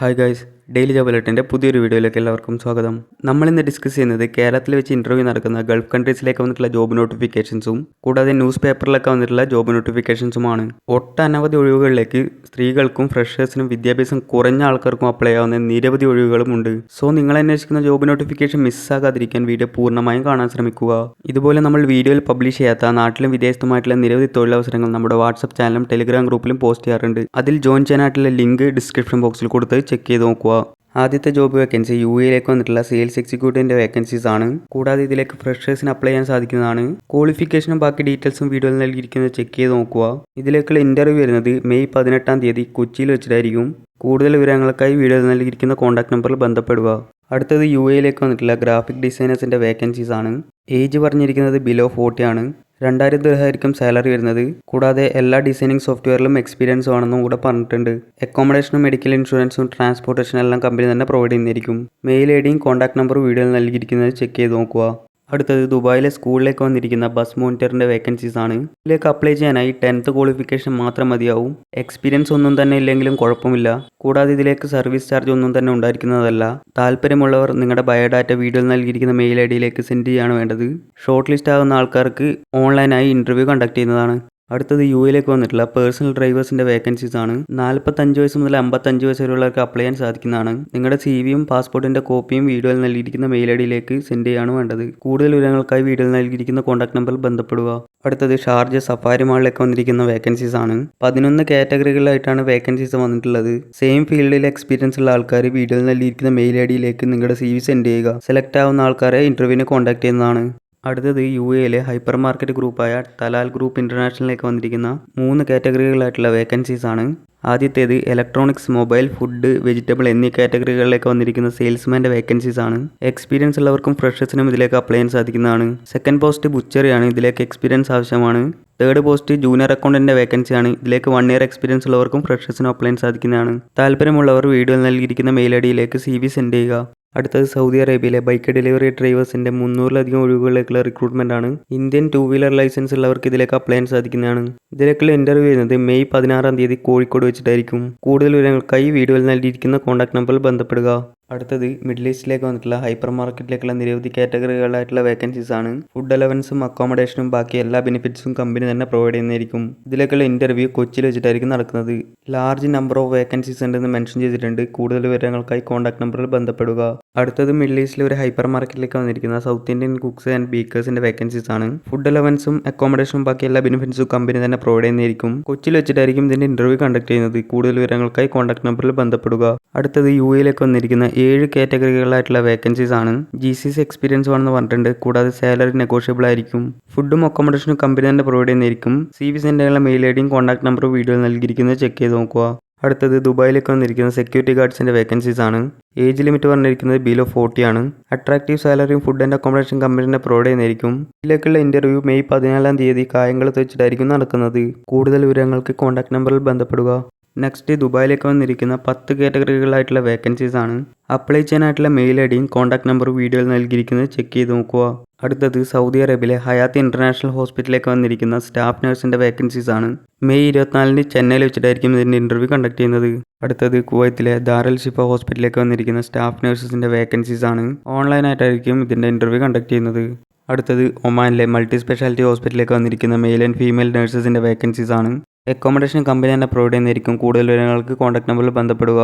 Hi guys, daily job അലേർട്ടിൻ്റെ പുതിയൊരു വീഡിയോയിലേക്ക് എല്ലാവർക്കും സ്വാഗതം. നമ്മളിന്ന് ഡിസ്കസ് ചെയ്യുന്നത് കേരളത്തിൽ വെച്ച് ഇൻ്റർവ്യൂ നടക്കുന്ന ഗൾഫ് കൺട്രീസിലേക്ക് വന്നിട്ടുള്ള ജോബ് നോട്ടിഫിക്കേഷൻസും കൂടാതെ ന്യൂസ് പേപ്പറിലൊക്കെ വന്നിട്ടുള്ള ജോബ് നോട്ടിഫിക്കേഷൻസുമാണ്. ഒട്ടനവധി ഒഴിവുകളിലേക്ക് സ്ത്രീകൾക്കും ഫ്രഷേഴ്സിനും വിദ്യാഭ്യാസം കുറഞ്ഞ ആൾക്കാർക്കും അപ്ലൈ ആവുന്ന നിരവധി ഒഴിവുകളുമുണ്ട്. സോ നിങ്ങൾ അന്വേഷിക്കുന്ന ജോബ് നോട്ടിഫിക്കേഷൻ മിസ്സാകാതിരിക്കാൻ വീഡിയോ പൂർണ്ണമായും കാണാൻ ശ്രമിക്കുക. ഇതുപോലെ നമ്മൾ വീഡിയോയിൽ പബ്ലിഷ് ചെയ്യാത്ത നാട്ടിലും വിദേശത്തുമായിട്ടുള്ള നിരവധി തൊഴിലവസരങ്ങൾ നമ്മുടെ വാട്സപ്പ് ചാനലും ടെലിഗ്രാം ഗ്രൂപ്പിലും പോസ്റ്റ് ചെയ്യാറുണ്ട്. അതിൽ ജോയിൻ ചെയ്യാനായിട്ടുള്ള ലിങ്ക് ഡിസ്ക്രിപ്ഷൻ ബോക്സിൽ കൊടുത്ത് ചെക്ക് ചെയ്ത് നോക്കുക. ആദ്യത്തെ ജോബ് വേക്കൻസി UAE വന്നിട്ടുള്ള സെയിൽസ് എക്സിക്യൂട്ടീവിൻ്റെ വേക്കൻസീസ് ആണ്. കൂടാതെ ഇതിലേക്ക് ഫ്രഷേഴ്സിന് അപ്ലൈ ചെയ്യാൻ സാധിക്കുന്നതാണ്. ക്വാളിഫിക്കേഷനും ബാക്കി ഡീറ്റെയിൽസും വീഡിയോയിൽ നൽകിയിരിക്കുന്നത് ചെക്ക് ചെയ്ത് നോക്കുക. ഇതിലേക്കുള്ള ഇൻ്റർവ്യൂ വരുന്നത് മെയ് 18 കൊച്ചിയിൽ വെച്ചിട്ടായിരിക്കും. കൂടുതൽ വിവരങ്ങൾക്കായി വീഡിയോയിൽ നൽകിയിരിക്കുന്ന കോൺടാക്ട് നമ്പറിൽ ബന്ധപ്പെടുക. അടുത്തത് UAE വന്നിട്ടുള്ള ഗ്രാഫിക് ഡിസൈനേഴ്സിൻ്റെ വേക്കൻസീസ് ആണ്. ഏജ് പറഞ്ഞിരിക്കുന്നത് ബിലോ 40 ആണ്. 2000 ദിർഹമായിരിക്കും സാലറി വരുന്നത്. കൂടാതെ എല്ലാ ഡിസൈനിങ് സോഫ്റ്റ്വെയറിലും എക്സ്പീരിയൻസ് വേണമെന്നും കൂടെ പറഞ്ഞിട്ടുണ്ട്. അക്കോമഡേഷനും മെഡിക്കൽ ഇൻഷുറൻസും ട്രാൻസ്പോർട്ടേഷനും എല്ലാം കമ്പനി തന്നെ പ്രൊവൈഡ് ചെയ്യുന്നതായിരിക്കും. മെയിൽ ഐഡിയും കോൺടാക്ട് നമ്പറും വീഡിയോയിൽ നൽകിയിരിക്കുന്നത് ചെക്ക് ചെയ്ത് നോക്കുക. അടുത്തത് ദുബായിലെ സ്കൂളിലേക്ക് വന്നിരിക്കുന്ന ബസ് മോണിറ്ററിൻ്റെ വേക്കൻസീസ് ആണ്. ഇതിലേക്ക് അപ്ലൈ ചെയ്യാനായി 10th ക്വാളിഫിക്കേഷൻ മാത്രം മതിയാവും. എക്സ്പീരിയൻസ് ഒന്നും തന്നെ ഇല്ലെങ്കിലും കുഴപ്പമില്ല. കൂടാതെ ഇതിലേക്ക് സർവീസ് ചാർജ് ഒന്നും തന്നെ ഉണ്ടായിരിക്കുന്നതല്ല. താല്പര്യമുള്ളവർ നിങ്ങളുടെ ബയോഡാറ്റ വീഡിയോയിൽ നൽകിയിരിക്കുന്ന മെയിൽ ഐഡിയിലേക്ക് സെൻഡ് ചെയ്യാണ് വേണ്ടത്. ഷോർട്ട് ലിസ്റ്റ് ആകുന്ന ആൾക്കാർക്ക് ഓൺലൈനായി ഇൻ്റർവ്യൂ കണ്ടക്ട് ചെയ്യുന്നതാണ്. അടുത്തത് UAE വന്നിട്ടുള്ള പേഴ്സണൽ ഡ്രൈവേഴ്സിൻ്റെ വേക്കൻസീസ് ആണ്. 45 വയസ്സ് മുതൽ 55 വയസ്സ് വരെയുള്ളവർക്ക് അപ്ലൈ ചെയ്യാൻ സാധിക്കുന്നതാണ്. നിങ്ങളുടെ CVയും പാസ്പോർട്ടിൻ്റെ കോപ്പിയും വീഡിയോയിൽ നൽകിയിരിക്കുന്ന മെയിൽ ഐഡിയിലേക്ക് സെൻഡ് ചെയ്യാണ് വേണ്ടത്. കൂടുതൽ വിവരങ്ങൾക്കായി വീഡിയോയിൽ നൽകിയിരിക്കുന്ന കോൺടാക്ട് നമ്പറിൽ ബന്ധപ്പെടുക. അടുത്തത് ഷാർജ സഫാരി മാളിലേക്ക് വന്നിരിക്കുന്ന വേക്കൻസീസ് ആണ്. 11 കാറ്റഗറികളിലായിട്ടാണ് വേക്കൻസീസ് വന്നിട്ടുള്ളത്. സെയിം ഫീൽഡിൽ എക്സ്പീരിയൻസ് ഉള്ള ആൾക്കാർ വീഡിയോയിൽ നൽകിയിരിക്കുന്ന മെയിൽ ഐഡിയിലേക്ക് നിങ്ങളുടെ CV സെൻഡ് ചെയ്യുക. സെലക്ട് ആവുന്ന ആൾക്കാരെ ഇൻ്റർവ്യൂവിന് കോൺടാക്ട് ചെയ്യുന്നതാണ്. അടുത്തത് UAE ഹൈപ്പർ മാർക്കറ്റ് ഗ്രൂപ്പായ തലാൽ ഗ്രൂപ്പ് ഇൻ്റർനാഷണലിലേക്ക് വന്നിരിക്കുന്ന 3 കാറ്റഗറികളായിട്ടുള്ള വേക്കൻസീസ് ആണ്. ആദ്യത്തേത് ഇലക്ട്രോണിക്സ്, മൊബൈൽ, ഫുഡ്, വെജിറ്റബിൾ എന്നീ കാറ്റഗറികളിലേക്ക് വന്നിരിക്കുന്ന സെയിൽസ്മാൻ്റെ വേക്കൻസീസ് ആണ്. എക്സ്പീരിയൻസ് ഉള്ളവർക്കും ഫ്രഷേഴ്സിനും ഇതിലേക്ക് അപ്ലൈ ചെയ്യാൻ സാധിക്കുന്നതാണ്. സെക്കൻഡ് പോസ്റ്റ് ബുച്ചറിയാണ്. ഇതിലേക്ക് എക്സ്പീരിയൻസ് ആവശ്യമാണ്. തേർഡ് പോസ്റ്റ് ജൂനിയർ അക്കൗണ്ടൻ്റ് വേക്കൻസിയാണ്. ഇതിലേക്ക് 1 year എക്സ്പീരിയൻസ് ഉള്ളവർക്കും ഫ്രഷേഴ്സിനും അപ്ലൈ ചെയ്യാൻ സാധിക്കുന്നതാണ്. താല്പര്യമുള്ളവർ വീഡിയോയിൽ നൽകിയിരിക്കുന്ന മെയിൽ ഐഡിയിലേക്ക് CV സെൻഡ് ചെയ്യുക. അടുത്തത് സൗദി അറേബ്യയിലെ ബൈക്ക് ഡെലിവറി ഡ്രൈവേഴ്സിൻ്റെ 300-ലധികം ഒഴിവുകളിലേക്കുള്ള റിക്രൂട്ട്മെൻ്റ് ആണ്. ഇന്ത്യൻ 2-wheeler ലൈസൻസ് ഉള്ളവർക്ക് ഇതിലേക്ക് അപ്ലൈ ചെയ്യാൻ സാധിക്കുന്നതാണ്. ഇതിലേക്കുള്ള ഇൻ്റർവ്യൂ ചെയ്യുന്നത് മെയ് 16 കോഴിക്കോട് വെച്ചിട്ടായിരിക്കും. കൂടുതൽ വിവരങ്ങൾക്കായി വീഡിയോയിൽ നൽകിയിരിക്കുന്ന കോൺടാക്ട് നമ്പറിൽ ബന്ധപ്പെടുക. അടുത്തത് മിഡിൽ ഈസ്റ്റിലേക്ക് വന്നിട്ടുള്ള ഹൈപ്പർ മാർക്കറ്റിലേക്കുള്ള നിരവധി കാറ്റഗറികളായിട്ടുള്ള വേക്കൻസീസ് ആണ്. ഫുഡ് അലവൻസും അക്കോമഡേഷനും ബാക്കി എല്ലാ ബെനിഫിറ്റ്സും കമ്പനി തന്നെ പ്രൊവൈഡ് ചെയ്യുന്നതായിരിക്കും. ഇതിലേക്കുള്ള ഇൻ്റർവ്യൂ കൊച്ചിയിൽ വെച്ചിട്ടായിരിക്കും നടക്കുന്നത്. ലാർജ് നമ്പർ ഓഫ് വേക്കൻസീസ് ഉണ്ടെന്ന് മെൻഷൻ ചെയ്തിട്ടുണ്ട്. കൂടുതൽ വിവരങ്ങൾക്കായി കോൺടാക്ട് നമ്പറിൽ ബന്ധപ്പെടുക. അടുത്തത് മിഡിൽ ഈസ്റ്റിലെ ഒരു ഹൈപ്പർ മാർക്കറ്റിലേക്ക് വന്നിരിക്കുന്ന സൗത്ത് ഇന്ത്യൻ കുക്സ് ആൻഡ് ബേക്കേഴ്സിൻ്റെ വേക്കൻസീസ് ആണ്. ഫുഡ് അലവൻസും അക്കോമഡേഷനും ബാക്കി എല്ലാ ബെനിഫിറ്റ്സും കമ്പനി തന്നെ പ്രൊവൈഡ് ചെയ്യുന്നതായിരിക്കും. കൊച്ചിയിൽ വെച്ചിട്ടായിരിക്കും ഇതിൻ്റെ ഇൻ്റർവ്യൂ കണ്ടക്ട് ചെയ്യുന്നത്. കൂടുതൽ വിവരങ്ങൾക്കായി കോൺടാക്ട് നമ്പറിൽ ബന്ധപ്പെടുക. അടുത്തത് UAE വന്നിരിക്കുന്ന 7 കാറ്റഗറികളായിട്ടുള്ള വേക്കൻസീസ് ആണ്. GCC എക്സ്പീരിയൻസ് വേണമെന്ന് പറഞ്ഞിട്ടുണ്ട്. കൂടാതെ സാലറി നെഗോഷ്യബിൾ ആയിരിക്കും. ഫുഡും അക്കോമഡേഷനും കമ്പനി തന്നെ പ്രൊവൈഡ് ചെയ്യുന്നതായിരിക്കും. CV സെൻഡ് ചെയ്യാനുള്ള മെയിൽ ഐഡിയും കോൺടാക്ട് നമ്പറും വീഡിയോയിൽ നൽകിയിരിക്കുന്നത് ചെക്ക് ചെയ്ത് നോക്കുക. അടുത്തത് ദുബായിലേക്ക് വന്നിരിക്കുന്ന സെക്യൂരിറ്റി ഗാർഡ്സിൻ്റെ വേക്കൻസീസ് ആണ്. ഏജ് ലിമിറ്റ് പറഞ്ഞിരിക്കുന്നത് ബിലോ 40 ആണ്. അട്രാക്റ്റീവ് സാലറിയും ഫുഡ് ആൻഡ് അക്കോമഡേഷൻ കമ്പനി തന്നെ പ്രൊവൈഡ് ചെയ്യുന്നതായിരിക്കും. ഇതിലേക്കുള്ള ഇൻ്റർവ്യൂ മെയ് 14 കായംകുളത്ത് വെച്ചിട്ടായിരിക്കും നടക്കുന്നത്. കൂടുതൽ വിവരങ്ങൾക്ക് കോൺടാക്ട് നമ്പറിൽ ബന്ധപ്പെടുക. നെക്സ്റ്റ് ദുബായിലേക്ക് വന്നിരിക്കുന്ന 10 കാറ്റഗറികളായിട്ടുള്ള വേക്കൻസീസ് ആണ്. അപ്ലൈ ചെയ്യാനായിട്ടുള്ള മെയിൽ ഐഡിയും കോൺടാക്ട് നമ്പറും വീഡിയോയിൽ നൽകിയിരിക്കുന്നത് ചെക്ക് ചെയ്ത് നോക്കുക. അടുത്തത് സൗദി അറേബ്യയിലെ ഹയാത്ത് ഇൻ്റർനാഷണൽ ഹോസ്പിറ്റലിലേക്ക് വന്നിരിക്കുന്ന സ്റ്റാഫ് നഴ്സിൻ്റെ വേക്കൻസീസ് ആണ്. മെയ് 24 ചെന്നൈയിൽ വെച്ചിട്ടായിരിക്കും ഇതിൻ്റെ ഇൻ്റർവ്യൂ കണ്ടക്ട് ചെയ്യുന്നത്. അടുത്തത് കുവൈത്തിലെ ദാറുൽ ഷിഫ ഹോസ്പിറ്റലിലേക്ക് വന്നിരിക്കുന്ന സ്റ്റാഫ് നഴ്സസിൻ്റെ വേക്കൻസീസ് ആണ്. ഓൺലൈനായിട്ടായിരിക്കും ഇതിൻ്റെ ഇൻ്റർവ്യൂ കണ്ടക്ട് ചെയ്യുന്നത്. അടുത്തത് ഒമാനിലെ മൾട്ടി സ്പെഷ്യാലിറ്റി ഹോസ്പിറ്റലിലേക്ക് വന്നിരിക്കുന്ന മെയിൽ ആൻഡ് ഫീമെയിൽ നഴ്സസിൻ്റെ വേക്കൻസീസ് ആണ്. അക്കോമഡേഷൻ കമ്പനി തന്നെ പ്രൊവൈഡ് ചെയ്യുന്നതായിരിക്കും. കൂടുതൽ വിവരങ്ങൾക്ക് കോൺടാക്ട് നമ്പറിൽ ബന്ധപ്പെടുക.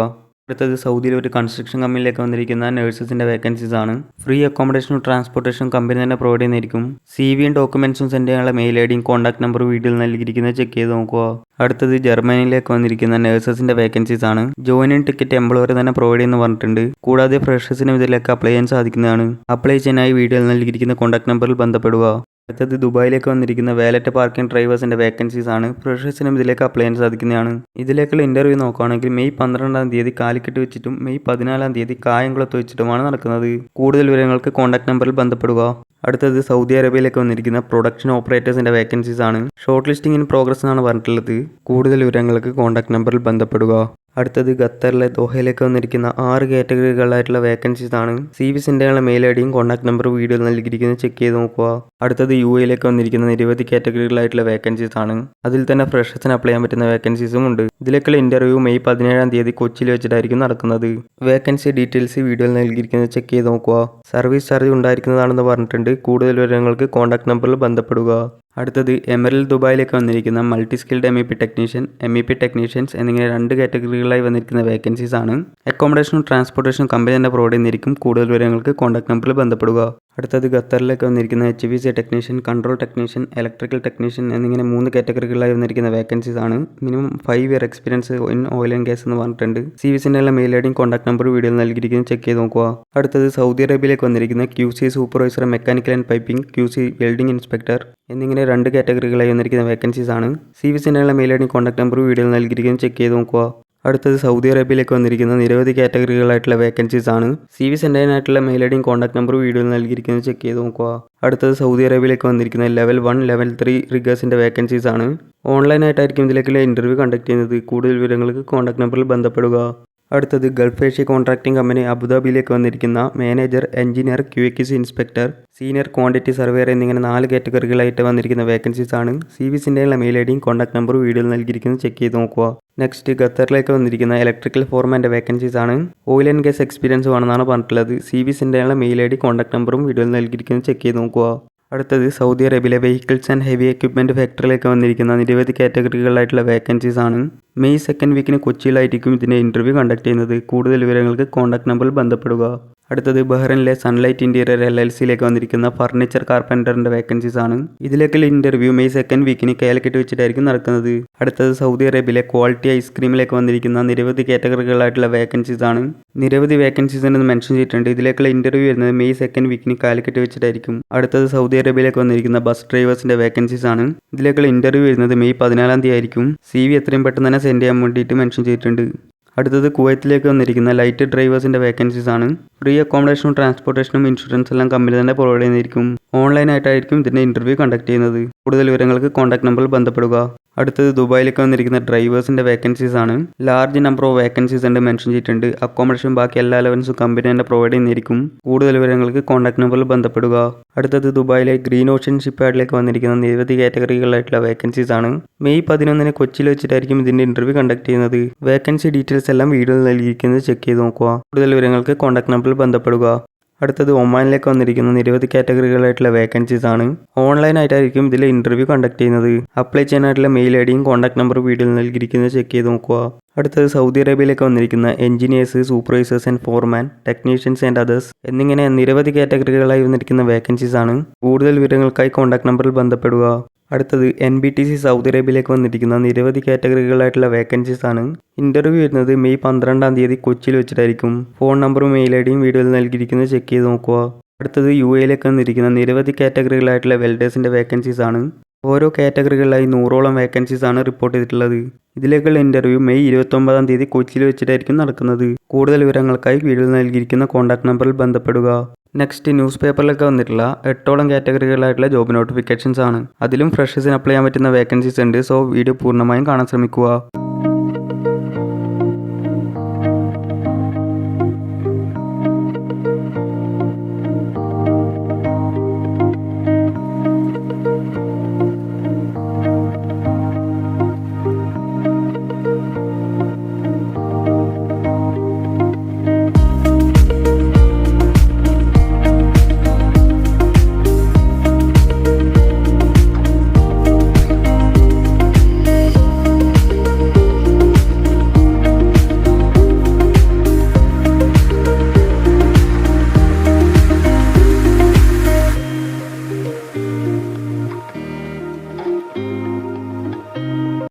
അടുത്തത് സൗദിയിലെ ഒരു കൺസ്ട്രക്ഷൻ കമ്പനിയിലേക്ക് വന്നിരിക്കുന്ന നഴ്സസിൻ്റെ വേക്കൻസീസ് ആണ്. ഫ്രീ അക്കോമഡേഷനും ട്രാൻസ്പോർട്ടേഷനും കമ്പനി തന്നെ പ്രൊവൈഡ് ചെയ്യുന്നതായിരിക്കും. CVയും ഡോക്യുമെൻറ്റ്സും സെൻഡ് ചെയ്യാനുള്ള മെയിൽ ഐഡിയും കോൺടാക്ട് നമ്പറും വീഡിയോയിൽ നൽകിയിരിക്കുന്നത് ചെക്ക് ചെയ്ത് നോക്കുക. അടുത്തത് ജർമ്മനിയിലേക്ക് വന്നിരിക്കുന്ന നഴ്സസിൻ്റെ വേക്കൻസീസ് ആണ്. ജോയിനിങ് ടിക്കറ്റ് എംപ്ലോയർ തന്നെ പ്രൊവൈഡ് ചെയ്യുന്നു പറഞ്ഞിട്ടുണ്ട്. കൂടാതെ ഫ്രഷേഴ്സിനും ഇതിലേക്ക് അപ്ലൈ ചെയ്യാൻ സാധിക്കുന്നതാണ്. അപ്ലൈ ചെയ്യാനായി വീഡിയോയിൽ നൽകിയിരിക്കുന്ന കോൺടാക്ട് നമ്പറിൽ ബന്ധപ്പെടുക. അടുത്തത് ദുബായിലേക്ക് വന്നിരിക്കുന്ന വാലറ്റ് പാർക്കിംഗ് ഡ്രൈവേഴ്സിൻ്റെ വേക്കൻസീസ് ആണ്. ഫ്രഷേഴ്സിനും ഇതിലേക്ക് അപ്ലൈ ചെയ്യാൻ സാധിക്കുന്നതാണ്. ഇതിലേക്കുള്ള ഇൻ്റർവ്യൂ നോക്കുകയാണെങ്കിൽ മെയ് 12 കാലിക്കറ്റ് വെച്ചിട്ടും മെയ് 14 കായംകുളത്ത് വെച്ചിട്ടുമാണ് നടക്കുന്നത്. കൂടുതൽ വിവരങ്ങൾക്ക് കോൺടാക്ട് നമ്പറിൽ ബന്ധപ്പെടുക. അടുത്തത് സൗദി അറേബ്യയിലേക്ക് വന്നിരിക്കുന്ന പ്രൊഡക്ഷൻ ഓപ്പറേറ്റേഴ്സിൻ്റെ വേക്കൻസീസ് ആണ്. ഷോർട്ട് ലിസ്റ്റിംഗ് ഇൻ പ്രോഗ്രസ് എന്നാണ് പറഞ്ഞിട്ടുള്ളത്. കൂടുതൽ വിവരങ്ങൾക്ക് കോൺടാക്ട് നമ്പറിൽ ബന്ധപ്പെടുക. അടുത്തത് ഖത്തറിലെ ദോഹയിലേക്ക് വന്നിരിക്കുന്ന 6 കാറ്റഗറികളായിട്ടുള്ള വേക്കൻസീസ് ആണ്. CV സെൻ്ററുകളുടെ മെയിൽ ഐഡിയും കോൺടാക്ട് നമ്പറും വീഡിയോയിൽ നൽകിയിരിക്കുന്നത് ചെക്ക് ചെയ്ത് നോക്കുക. അടുത്തത് UAE-യിലേക്ക് വന്നിരിക്കുന്ന നിരവധി കാറ്റഗറികളായിട്ടുള്ള വേക്കൻസീസ് ആണ്. അതിൽ തന്നെ ഫ്രഷേഴ്സിന് അപ്ലൈ ചെയ്യാൻ പറ്റുന്ന വേക്കൻസീസും ഉണ്ട്. ഇതിലേക്കുള്ള ഇന്റർവ്യൂ മെയ് 17-ാം തീയതി കൊച്ചിയിൽ വെച്ചിട്ടായിരിക്കും നടക്കുന്നത്. വേക്കൻസി ഡീറ്റെയിൽസ് വീഡിയോയിൽ നൽകിയിരിക്കുന്നത് ചെക്ക് ചെയ്ത് നോക്കുക. സർവീസ് ചാർജ് ഉണ്ടായിരിക്കുന്നതാണെന്ന് പറഞ്ഞിട്ടുണ്ട്. കൂടുതൽ വിവരങ്ങൾക്ക് കോൺടാക്ട് നമ്പറിൽ ബന്ധപ്പെടുക. അടുത്തത് എമറൽഡ് ദുബായിലേക്ക് വന്നിരിക്കുന്ന multi skilled MEP technician, MEP technicians എന്നിങ്ങനെ 2 കാറ്റഗറികളായി വന്നിരിക്കുന്ന വേക്കൻസീസ് ആണ്. അക്കോമഡേഷനും ട്രാൻസ്പോർട്ടേഷനും കമ്പനി തന്നെ പ്രൊവൈഡ് ചെയ്യുന്നതായിരിക്കും. കൂടുതൽ വിവരങ്ങൾക്ക് കോൺടാക്ട് നമ്പറിൽ ബന്ധപ്പെടുക. അടുത്തത് ഖത്തറിലേക്ക് വന്നിരിക്കുന്ന HVC technician, control technician, electrical technician എന്നിങ്ങനെ 3 കാറ്റഗറികളായി വന്നിരിക്കുന്ന വേക്കൻസീസ് ആണ്. Minimum 5 year experience in oil and gas എന്ന് പറഞ്ഞിട്ടുണ്ട്. CV സെൻ്ററിലെ മെയിൽ ഐഡിയും കോൺടാക്ട് നമ്പർ വീഡിയോയിൽ നൽകിയിരിക്കുന്നത് ചെക്ക് ചെയ്ത് നോക്കുക. അടുത്തത് സൗദി അറേബ്യയിലേക്ക് വന്നിരിക്കുന്ന QC supervisor, mechanical and piping, QC welding inspector എന്നിങ്ങനെ 2 കാറ്റഗറികളായി വന്നിരിക്കുന്ന വേക്കൻസീസ് ആണ്. CV സെൻ്ററിലെ മെയിൽ ഐഡിയും കോൺടാക്ട് നമ്പർ വീഡിയോയിൽ നൽകിയിരിക്കുന്നത് ചെക്ക് ചെയ്ത് നോക്കുക. അടുത്തത് സൗദി അറേബ്യയിലേക്ക് വന്നിരിക്കുന്ന നിരവധി കാറ്റഗറികളായിട്ടുള്ള വേക്കൻസീസ് ആണ്. CV സെൻ്ററിനായിട്ടുള്ള മെയിൽ ഐഡിയും കോൺടാക്ട് നമ്പർ വീഡിയോയിൽ നൽകിയിരിക്കുന്നത് ചെക്ക് ചെയ്ത് നോക്കുക. അടുത്തത് സൗദി അറേബ്യയിലേക്ക് വന്നിരിക്കുന്ന ലെവൽ 1, ലെവൽ 3 റിഗേഴ്സിൻ്റെ വേക്കൻസീസ് ആണ്. ഓൺലൈനായിട്ടായിരിക്കും ഇതിലേക്കുള്ള ഇൻ്റർവ്യൂ കണ്ടക്ട് ചെയ്യുന്നത്. കൂടുതൽ വിവരങ്ങൾക്ക് കോൺടാക്ട് നമ്പറിൽ ബന്ധപ്പെടുക. അടുത്തത് ഗൾഫ് ഏഷ്യ കോൺട്രാക്ടിംഗ് കമ്പനി അബുദാബിയിലേക്ക് വന്നിരിക്കുന്ന manager, engineer, QAQC inspector, senior quantity surveyor എന്നിങ്ങനെ 4 കാറ്റഗറികളായിട്ട് വന്നിരിക്കുന്ന വേക്കൻസീസ് ആണ്. CV സെൻ്ററിലെ മെയിൽ ഐഡിയും കോൺടാക്ട് നമ്പർ വീഡിയോയിൽ നൽകിയിരിക്കുന്നത് ചെക്ക് ചെയ്ത് നോക്കുക. നെക്സ്റ്റ് ഖത്തറിലേക്ക് വന്നിരിക്കുന്ന ഇലക്ട്രിക്കൽ ഫോർമാൻ്റെ വേക്കൻസീസ് ആണ്. ഓയിൽ ആൻഡ് ഗ്യാസ് എക്സ്പീരിയൻസ് വേണമെന്നാണ് പറഞ്ഞിട്ടുള്ളത്. CV സെൻ്ററിലെ മെയിൽ ഐഡി കോൺടാക്ട് നമ്പറും വീഡിയോയിൽ നൽകിയിരിക്കുന്നത് ചെക്ക് ചെയ്ത് നോക്കുക. അടുത്തത് സൗദി അറേബ്യയിലെ വെഹിക്കിൾസ് ആൻഡ് ഹെവി എക്യുപ്മെൻറ്റ് ഫാക്ടറിയിലേക്ക് വന്നിരിക്കുന്ന നിരവധി കാറ്റഗറികളായിട്ടുള്ള വേക്കൻസീസ് ആണ്. മെയ് 2nd വീക്കിന് കൊച്ചിയിലായിരിക്കും ഇതിൻ്റെ ഇൻ്റർവ്യൂ കണ്ടക്ട് ചെയ്യുന്നത്. കൂടുതൽ വിവരങ്ങൾക്ക് കോൺടാക്ട് നമ്പറിൽ ബന്ധപ്പെടുക. അടുത്തത് ബഹ്റൈനിലെ സൺലൈറ്റ് ഇൻറ്റീരിയർ LLC-യിലേക്ക് വന്നിരിക്കുന്ന ഫർണിച്ചർ കാർപ്പൻറ്ററിൻ്റെ വേക്കൻസീസ് ആണ്. ഇതിലേക്കുള്ള ഇൻ്റർവ്യൂ മെയ് 2nd വീക്കിന് കാലിക്കറ്റ് വെച്ചിട്ടായിരിക്കും നടക്കുന്നത്. അടുത്തത് സൗദി അറേബ്യയിലെ ക്വാളിറ്റി ഐസ്ക്രീമിലേക്ക് വന്നിരിക്കുന്ന നിരവധി കാറ്റഗറികളായിട്ടുള്ള വേക്കൻസീസ് ആണ്. നിരവധി വേക്കൻസീസ് ഉണ്ടെന്ന് മെൻഷൻ ചെയ്തിട്ടുണ്ട്. ഇതിലേക്കുള്ള ഇൻ്റർവ്യൂ വരുന്നത് മെയ് 2nd വീക്കിന് കാലിക്കറ്റ് വെച്ചിട്ടായിരിക്കും. അടുത്തത് സൗദി അറേബ്യയിലേക്ക് വന്നിരിക്കുന്ന ബസ് ഡ്രൈവേഴ്സിൻ്റെ വേക്കൻസീസ് ആണ്. ഇതിലേക്കുള്ള ഇൻ്റർവ്യൂ വരുന്നത് മെയ് 14-ാം തീയതി ആയിരിക്കും. CV എത്രയും പെട്ടെന്ന് തന്നെ സെൻഡ് ചെയ്യാൻ വേണ്ടിയിട്ട് മെൻഷൻ ചെയ്തിട്ടുണ്ട്. അടുത്തത് കുവൈത്തിലേക്ക് വന്നിരിക്കുന്ന ലൈറ്റ് ഡ്രൈവേഴ്സിൻ്റെ വേക്കൻസീസ് ആണ്. ഫ്രീ അക്കോമഡേഷനും ട്രാൻസ്പോർട്ടേഷനും ഇൻഷുറൻസ് എല്ലാം കമ്പനി തന്നെ പ്രൊവൈഡ് ചെയ്യുന്നതായിരിക്കും. ഓൺലൈനായിട്ടായിരിക്കും ഇതിൻ്റെ ഇൻ്റർവ്യൂ കണ്ടക്ട് ചെയ്യുന്നത്. കൂടുതൽ വിവരങ്ങൾക്ക് കോൺടാക്ട് നമ്പറിൽ ബന്ധപ്പെടുക. അടുത്തത് ദുബായിലേക്ക് വന്നിരിക്കുന്ന ഡ്രൈവേഴ്സിൻ്റെ വേക്കൻസീസ് ആണ്. ലാർജ് നമ്പർ ഓഫ് വേക്കൻസീസ് ഉണ്ട് മെൻഷൻ ചെയ്തിട്ടുണ്ട്. അക്കോമഡേഷൻ ബാക്കി എല്ലാ അലവൻസും കമ്പനി തന്നെ പ്രൊവൈഡ് ചെയ്യുന്നതായിരിക്കും. കൂടുതൽ വിവരങ്ങൾക്ക് കോൺടാക്ട് നമ്പറിൽ ബന്ധപ്പെടുക. അടുത്തത് ദുബായിലെ ഗ്രീൻ ഓഷ്യൻ ഷിപ്പ്യാർഡിലേക്ക് വന്നിരിക്കുന്ന നിരവധി കാറ്റഗറികളായിട്ടുള്ള വേക്കൻസീസ് ആണ്. മെയ് 11-ന് കൊച്ചിയിൽ വെച്ചിട്ടായിരിക്കും ഇതിൻ്റെ ഇൻ്റർവ്യൂ കണ്ടക്ട് ചെയ്യുന്നത്. വേക്കൻസി ഡീറ്റെയിൽസ് എല്ലാം വീഡിയോയിൽ നൽകിയിരിക്കുന്നത് ചെക്ക് ചെയ്ത് നോക്കുക. കൂടുതൽ വിവരങ്ങൾക്ക് കോൺടാക്ട് നമ്പറിൽ ബന്ധപ്പെടുക. അടുത്തത് ഒമാനിലേക്ക് വന്നിരിക്കുന്ന നിരവധി കാറ്റഗറികളായിട്ടുള്ള വേക്കൻസീസ് ആണ്. ഓൺലൈനായിട്ടായിരിക്കും ഇതിൽ ഇൻ്റർവ്യൂ കണ്ടക്ട് ചെയ്യുന്നത്. അപ്ലൈ ചെയ്യാനായിട്ടുള്ള മെയിൽ ഐഡിയും കോൺടാക്ട് നമ്പർ വീഡിയോയിൽ നൽകിയിരിക്കുന്നത് ചെക്ക് ചെയ്ത് നോക്കുക. അടുത്തത് സൗദി അറേബ്യയിലേക്ക് വന്നിരിക്കുന്ന engineers, supervisors and Forman, technicians and others എന്നിങ്ങനെ നിരവധി കാറ്റഗറികളായി വന്നിരിക്കുന്ന വേക്കൻസീസ് ആണ്. കൂടുതൽ വിവരങ്ങൾക്കായി കോൺടാക്ട് നമ്പറിൽ ബന്ധപ്പെടുക. അടുത്തത് NBTC സൗദി അറേബ്യയിലേക്ക് വന്നിരിക്കുന്ന നിരവധി കാറ്റഗറികളായിട്ടുള്ള വേക്കൻസീസ് ആണ്. ഇൻ്റർവ്യൂ വരുന്നത് മെയ് 12-ാം തീയതി കൊച്ചിയിൽ വെച്ചിട്ടായിരിക്കും. ഫോൺ നമ്പറും മെയിൽ ഐഡിയും വീഡിയോയിൽ നൽകിയിരിക്കുന്നത് ചെക്ക് ചെയ്ത് നോക്കുക. അടുത്തത് UAE-യിലേക്ക് വന്നിരിക്കുന്ന നിരവധി കാറ്റഗറികളായിട്ടുള്ള വെൽഡേഴ്സിൻ്റെ വേക്കൻസീസ് ആണ്. ഓരോ കാറ്റഗറികളിലായി 100ഓളം വേക്കൻസീസ് ആണ് റിപ്പോർട്ട് ചെയ്തിട്ടുള്ളത്. ഇതിലേക്കുള്ള ഇൻ്റർവ്യൂ മെയ് 29-ാം തീയതി കൊച്ചിയിൽ വെച്ചിട്ടായിരിക്കും നടക്കുന്നത്. കൂടുതൽ വിവരങ്ങൾക്കായി വീഡിയോയിൽ നൽകിയിരിക്കുന്ന കോൺടാക്ട് നമ്പറിൽ ബന്ധപ്പെടുക. നെക്സ്റ്റ് ന്യൂസ് പേപ്പറിലൊക്കെ വന്നിട്ടുള്ള 8ഓളം കാറ്റഗറികളായിട്ടുള്ള ജോബ് നോട്ടിഫിക്കേഷൻസ് ആണ്. അതിലും ഫ്രഷേഴ്സിന് അപ്ലൈ ചെയ്യാൻ പറ്റുന്ന വേക്കൻസീസ് ഉണ്ട്. സോ വീഡിയോ പൂർണ്ണമായും കാണാൻ ശ്രമിക്കുക.